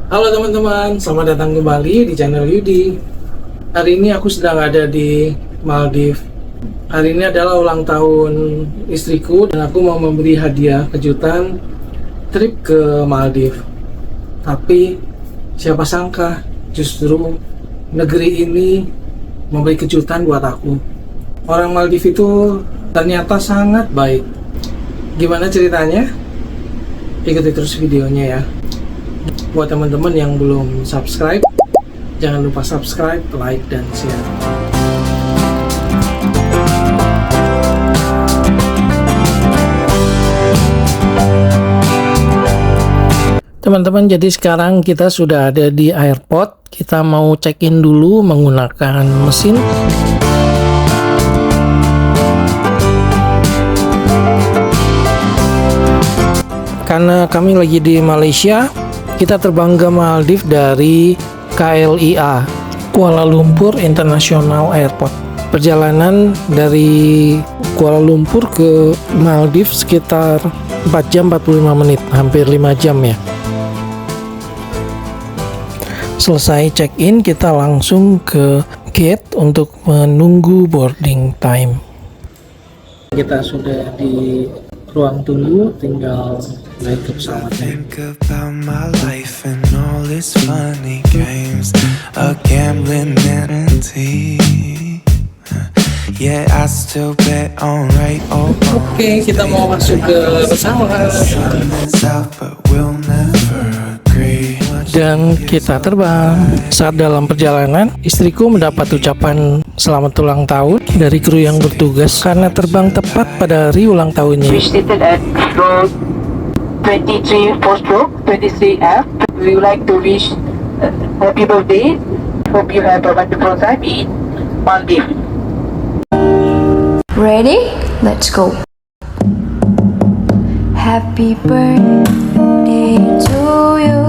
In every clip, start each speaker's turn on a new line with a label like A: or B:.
A: Halo teman-teman, selamat datang kembali di channel Yudi. Hari ini aku sedang ada di Maldives. Hari ini adalah ulang tahun istriku dan aku mau memberi hadiah kejutan trip ke Maldives. Tapi siapa sangka justru negeri ini memberi kejutan buat aku. Orang Maldives itu ternyata sangat baik. Gimana ceritanya? Ikuti terus videonya ya. Buat teman-teman yang belum subscribe, jangan lupa subscribe, like, dan share. Teman-teman, jadi sekarang kita sudah ada di airport. Kita mau check-in dulu menggunakan mesin. Karena kami lagi di Malaysia, kita terbang ke Maldives dari KLIA, Kuala Lumpur International Airport. Perjalanan dari Kuala Lumpur ke Maldives sekitar 4 jam 45 menit, hampir 5 jam ya. Selesai check-in, kita langsung ke gate untuk menunggu boarding time. Kita sudah di ruang tunggu, tinggal naik ke pesawatnya.
B: Think about my life and all its funny games, a gambling entity. Yeah, I still bet on right or wrong.
A: Oke, kita mau masuk ke pesawat
B: Sun is out, but we'll never agree.
A: dan kita terbang. Saat dalam perjalanan, istriku mendapat ucapan selamat ulang tahun dari kru yang bertugas karena terbang tepat pada hari ulang tahunnya.
C: We stated at road 23 4-stroke 23F. We would like to wish happy birthday. Hope you have a wonderful time in Maldives.
D: Ready? Let's go. Happy birthday to you.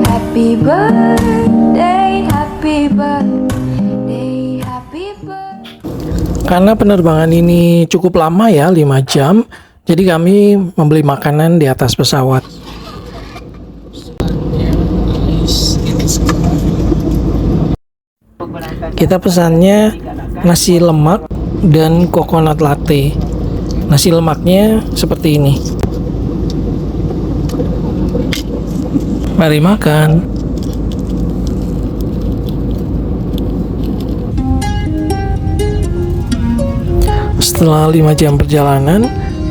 D: Happy birthday, happy birthday, happy birthday.
A: Karena penerbangan ini cukup lama ya, 5 jam, jadi kami membeli makanan di atas pesawat. Kita pesannya nasi lemak dan coconut latte. Nasi lemaknya seperti ini. Mari makan. Setelah 5 jam perjalanan,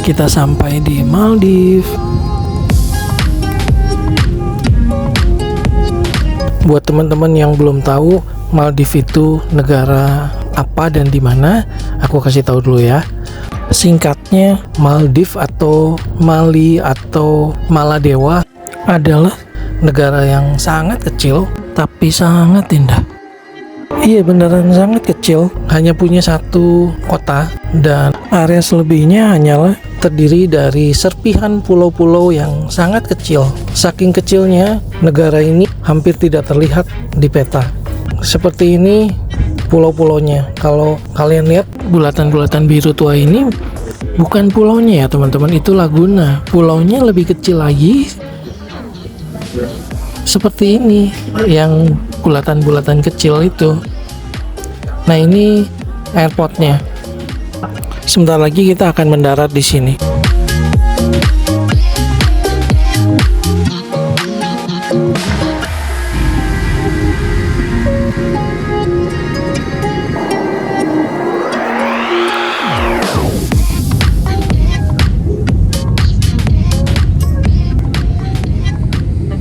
A: kita sampai di Maldives. Buat teman-teman yang belum tahu, Maldives itu negara apa dan di mana, aku kasih tahu dulu ya. Singkatnya, Maldives atau Mali atau Maladewa adalah negara yang sangat kecil tapi sangat indah. Iya, beneran sangat kecil, hanya punya satu kota dan area selebihnya hanyalah terdiri dari serpihan pulau-pulau yang sangat kecil. Saking kecilnya, negara ini hampir tidak terlihat di peta. Seperti ini pulau-pulaunya. Kalau kalian lihat bulatan-bulatan biru tua ini bukan pulaunya ya teman-teman, itu laguna. Pulaunya lebih kecil lagi. Seperti ini yang bulatan-bulatan kecil itu. Nah, ini airportnya. Sebentar lagi kita akan mendarat di sini.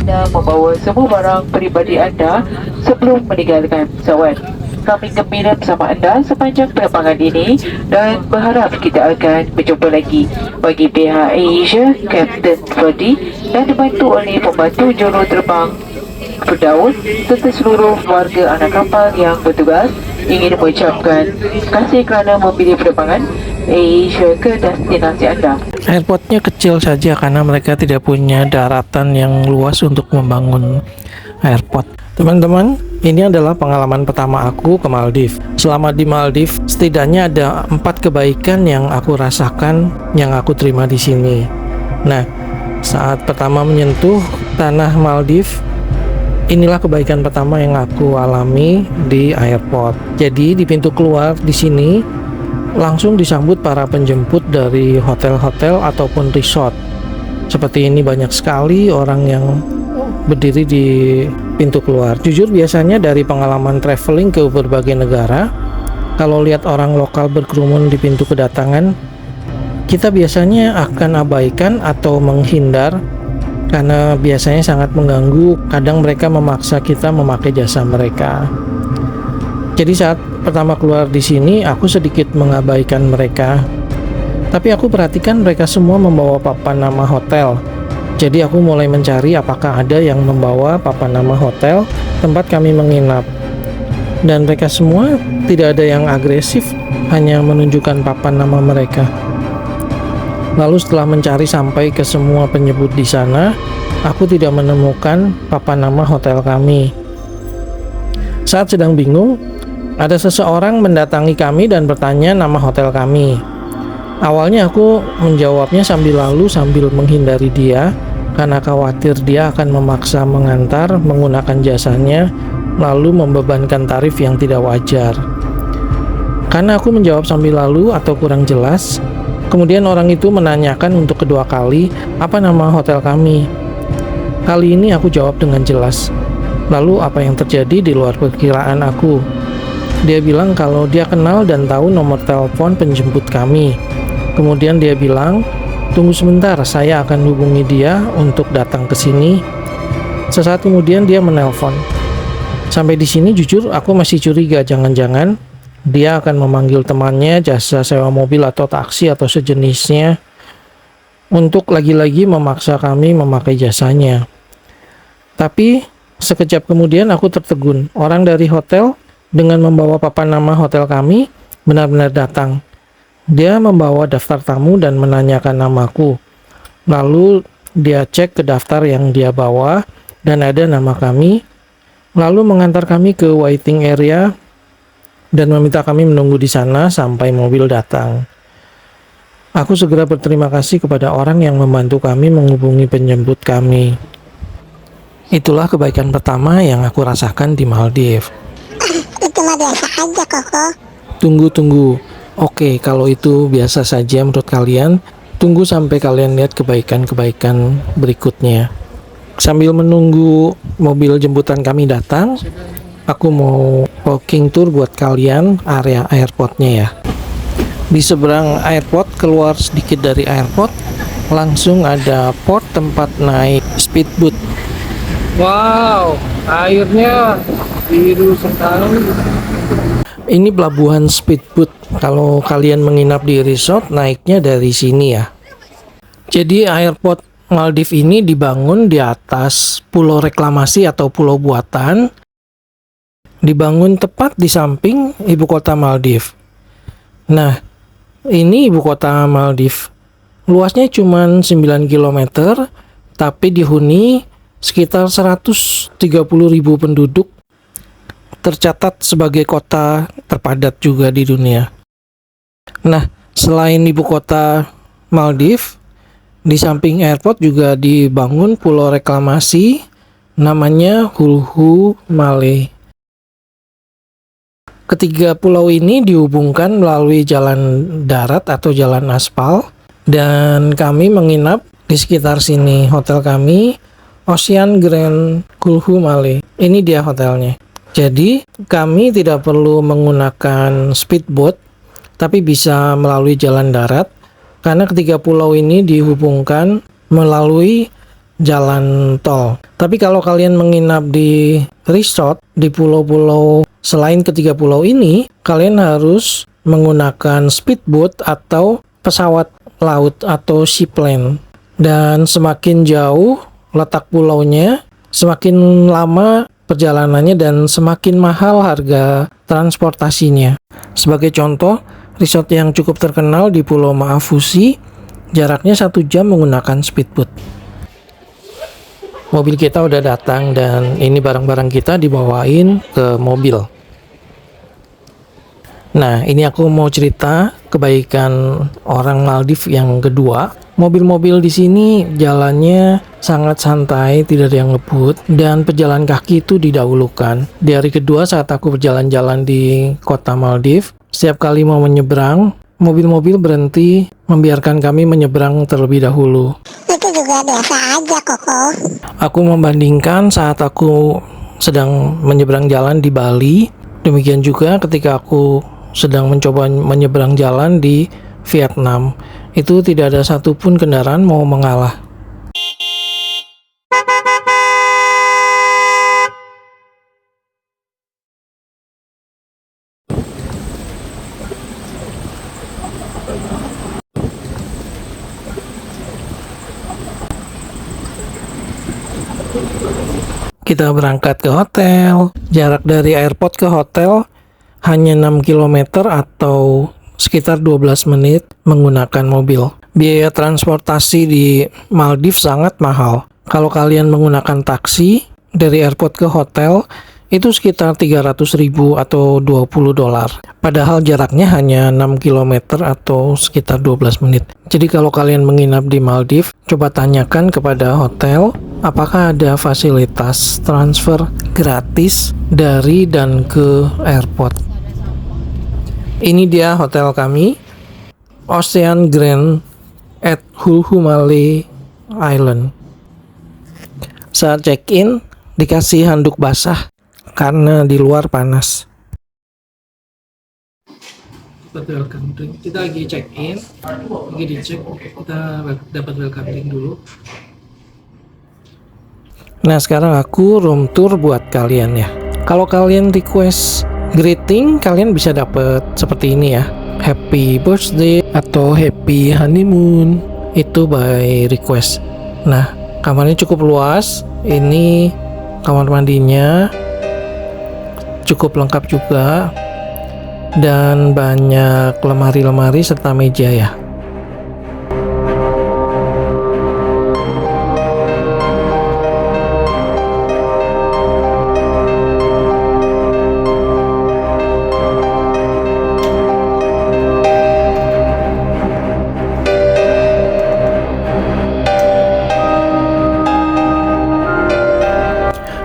C: Anda membawa semua barang peribadi anda sebelum meninggalkan pesawat. Kami gembira bersama anda sepanjang penerbangan ini dan berharap kita akan berjumpa lagi. Bagi pihak AirAsia, Kapten Ferdi dan dibantu oleh pembantu juruterbang Firdaus serta seluruh warga anak kapal yang bertugas ingin mengucapkan terima kasih kerana memilih penerbangan AirAsia ke destinasi anda.
A: Airportnya kecil saja karena mereka tidak punya daratan yang luas untuk membangun airport. Teman-teman, ini adalah pengalaman pertama aku ke Maldives. Selama di Maldives, setidaknya ada 4 kebaikan yang aku rasakan, yang aku terima di sini. Nah, saat pertama menyentuh tanah Maldives, inilah kebaikan pertama yang aku alami di airport. Jadi di pintu keluar di sini langsung disambut para penjemput dari hotel-hotel ataupun resort. Seperti ini banyak sekali orang yang berdiri di pintu keluar. Jujur biasanya dari pengalaman traveling ke berbagai negara, kalau lihat orang lokal berkerumun di pintu kedatangan, kita biasanya akan abaikan atau menghindar karena biasanya sangat mengganggu. Kadang mereka memaksa kita memakai jasa mereka. Jadi saat pertama keluar di sini, aku sedikit mengabaikan mereka. Tapi aku perhatikan mereka semua membawa papan nama hotel. Jadi aku mulai mencari apakah ada yang membawa papan nama hotel tempat kami menginap. Dan mereka semua tidak ada yang agresif, hanya menunjukkan papan nama mereka. Lalu setelah mencari sampai ke semua penjemput di sana, aku tidak menemukan papan nama hotel kami. Saat sedang bingung, ada seseorang mendatangi kami dan bertanya nama hotel kami. Awalnya aku menjawabnya sambil menghindari dia karena khawatir dia akan memaksa mengantar menggunakan jasanya lalu membebankan tarif yang tidak wajar. Karena aku menjawab sambil atau kurang jelas, kemudian orang itu menanyakan untuk kedua kali apa nama hotel kami. Kali ini aku jawab dengan jelas. Lalu apa yang terjadi di luar perkiraan aku. Dia bilang kalau dia kenal dan tahu nomor telepon penjemput kami. Kemudian dia bilang, tunggu sebentar, saya akan hubungi dia untuk datang ke sini. Sesaat kemudian dia menelpon. Sampai di sini jujur aku masih curiga, jangan-jangan dia akan memanggil temannya jasa sewa mobil atau taksi atau sejenisnya untuk lagi-lagi memaksa kami memakai jasanya. Tapi sekejap kemudian aku tertegun. Orang dari hotel dengan membawa papan nama hotel kami benar-benar datang. Dia membawa daftar tamu dan menanyakan namaku. Lalu dia cek ke daftar yang dia bawa dan ada nama kami. Lalu mengantar kami ke waiting area dan meminta kami menunggu di sana sampai mobil datang. Aku segera berterima kasih kepada orang yang membantu kami menghubungi penjemput kami. Itulah kebaikan pertama yang aku rasakan di Maldives.
E: Itu mah biasa aja, Koko.
A: Tunggu. Oke, kalau itu biasa saja menurut kalian, tunggu sampai kalian lihat kebaikan-kebaikan berikutnya. Sambil menunggu mobil jemputan kami datang, aku mau walking tour buat kalian area airportnya ya. Di seberang airport, keluar sedikit dari airport, langsung ada port tempat naik speedboat. Wow, airnya biru sekali. Ini pelabuhan speedboat. Kalau kalian menginap di resort, naiknya dari sini ya. Jadi airport Maldives ini dibangun di atas pulau reklamasi atau pulau buatan. Dibangun tepat di samping ibu kota Maldives. Nah, ini ibu kota Maldives. Luasnya cuma 9 km, tapi dihuni sekitar 130.000 penduduk. Tercatat sebagai kota terpadat juga di dunia. Nah, selain ibu kota Maldives, di samping airport juga dibangun pulau reklamasi namanya Hulhu Male. Ketiga pulau ini dihubungkan melalui jalan darat atau jalan aspal dan kami menginap di sekitar sini. Hotel kami Ocean Grand Hulhu Male. Ini dia hotelnya. Jadi kami tidak perlu menggunakan speedboat, tapi bisa melalui jalan darat karena ketiga pulau ini dihubungkan melalui jalan tol. Tapi kalau kalian menginap di resort di pulau-pulau selain ketiga pulau ini, kalian harus menggunakan speedboat atau pesawat laut atau seaplane. Dan semakin jauh letak pulaunya, semakin lama perjalanannya dan semakin mahal harga transportasinya. Sebagai contoh, resort yang cukup terkenal di Pulau Maafusi jaraknya 1 jam menggunakan speedboat. Mobil kita udah datang dan ini barang-barang kita dibawain ke mobil. Nah, ini aku mau cerita kebaikan orang Maldives yang kedua. Mobil-mobil di sini jalannya sangat santai, tidak ada yang ngebut, dan pejalan kaki itu didahulukan. Di hari kedua saat aku berjalan-jalan di kota Maldives, setiap kali mau menyeberang, mobil-mobil berhenti membiarkan kami menyeberang terlebih dahulu.
E: Itu juga biasa aja, Koko.
A: Aku membandingkan saat aku sedang menyeberang jalan di Bali, demikian juga ketika aku sedang mencoba menyeberang jalan di Vietnam. Itu tidak ada satupun kendaraan mau mengalah. Kita berangkat ke hotel. Jarak dari airport ke hotel hanya 6 km atau sekitar 12 menit menggunakan mobil. Biaya transportasi di Maldives sangat mahal. Kalau kalian menggunakan taksi dari airport ke hotel, itu sekitar 300.000 atau $20. Padahal jaraknya hanya 6 km atau sekitar 12 menit. Jadi kalau kalian menginap di Maldives, coba tanyakan kepada hotel apakah ada fasilitas transfer gratis dari dan ke airport. Ini dia hotel kami, Ocean Grand at Hulhumale Island. Saat check-in, dikasih handuk basah karena di luar panas. Welcome drink. Kita lagi check-in, lagi dicek, kita dapat welcome drink dulu. Nah, sekarang aku room tour buat kalian ya. Kalau kalian request greeting, kalian bisa dapat seperti ini ya. Happy birthday atau happy honeymoon. Itu by request. Nah, kamarnya cukup luas. Ini kamar mandinya cukup lengkap juga. Dan banyak lemari-lemari serta meja ya.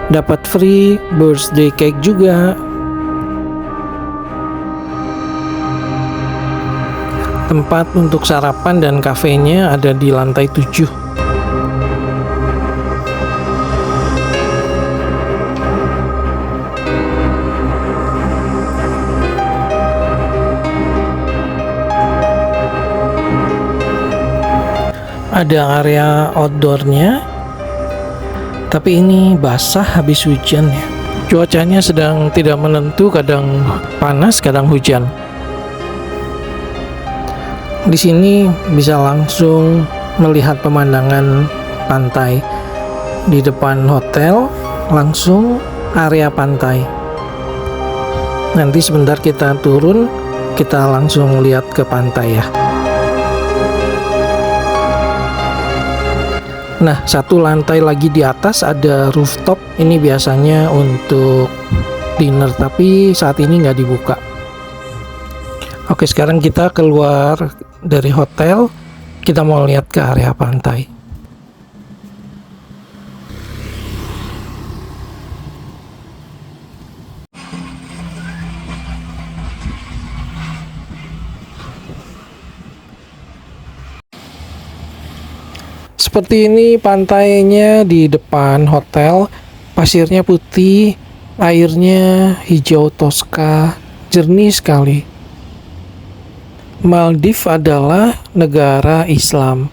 A: Dapat free birthday cake juga. Tempat untuk sarapan dan kafenya ada di lantai 7. Ada area outdoornya, tapi ini basah habis hujan ya. Cuacanya sedang tidak menentu, kadang panas, kadang hujan. Di sini bisa langsung melihat pemandangan pantai. Di depan hotel langsung area pantai. Nanti sebentar kita turun, kita langsung lihat ke pantai ya. Nah, satu lantai lagi di atas ada rooftop. Ini biasanya untuk dinner, tapi saat ini nggak dibuka. Oke, sekarang kita keluar dari hotel. Kita mau lihat ke area pantai. Seperti ini pantainya di depan hotel. Pasirnya putih, airnya hijau toska, jernih sekali. Maldives adalah negara Islam.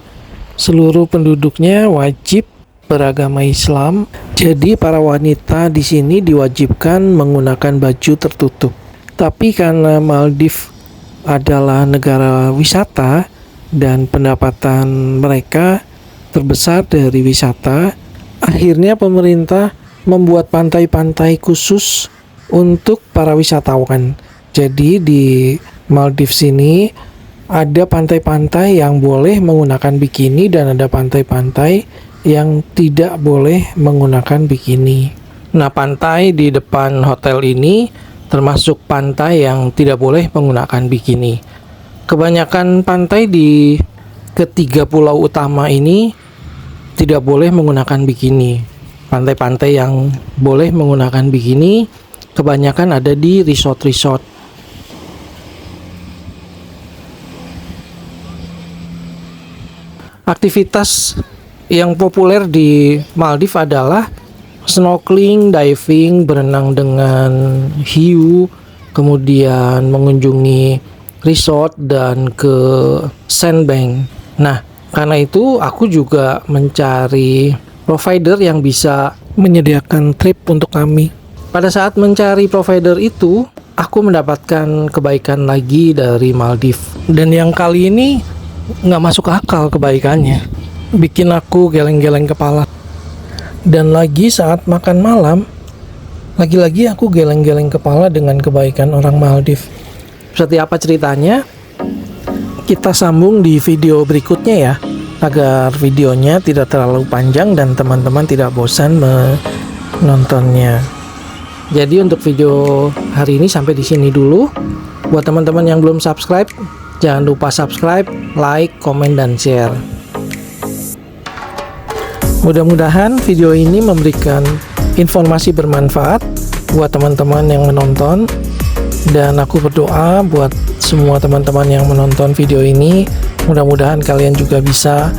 A: Seluruh penduduknya wajib beragama Islam. Jadi para wanita di sini diwajibkan menggunakan baju tertutup. Tapi karena Maldives adalah negara wisata dan pendapatan mereka terbesar dari wisata, akhirnya pemerintah membuat pantai-pantai khusus untuk para wisatawan. Jadi di Maldives ini ada pantai-pantai yang boleh menggunakan bikini dan ada pantai-pantai yang tidak boleh menggunakan bikini. Nah, pantai di depan hotel ini termasuk pantai yang tidak boleh menggunakan bikini. Kebanyakan pantai di ketiga pulau utama ini tidak boleh menggunakan bikini. Pantai-pantai yang boleh menggunakan bikini kebanyakan ada di resort-resort. Aktivitas yang populer di Maldives adalah snorkeling, diving, berenang dengan hiu, kemudian mengunjungi resort dan ke sandbank. Nah, karena itu aku juga mencari provider yang bisa menyediakan trip untuk kami. Pada saat mencari provider itu, aku mendapatkan kebaikan lagi dari Maldives. Dan yang kali ini nggak masuk akal kebaikannya, bikin aku geleng-geleng kepala. Dan lagi saat makan malam, lagi-lagi aku geleng-geleng kepala dengan kebaikan orang Maldives. Seperti apa ceritanya? Kita sambung di video berikutnya ya, agar videonya tidak terlalu panjang dan teman-teman tidak bosan menontonnya. Jadi untuk video hari ini sampai di sini dulu. Buat teman-teman yang belum subscribe, jangan lupa subscribe, like, komen, dan share. Mudah-mudahan video ini memberikan informasi bermanfaat buat teman-teman yang menonton. Dan aku berdoa buat semua teman-teman yang menonton video ini, mudah-mudahan kalian juga bisa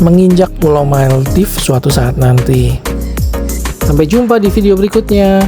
A: menginjak Pulau Maldives suatu saat nanti. Sampai jumpa di video berikutnya.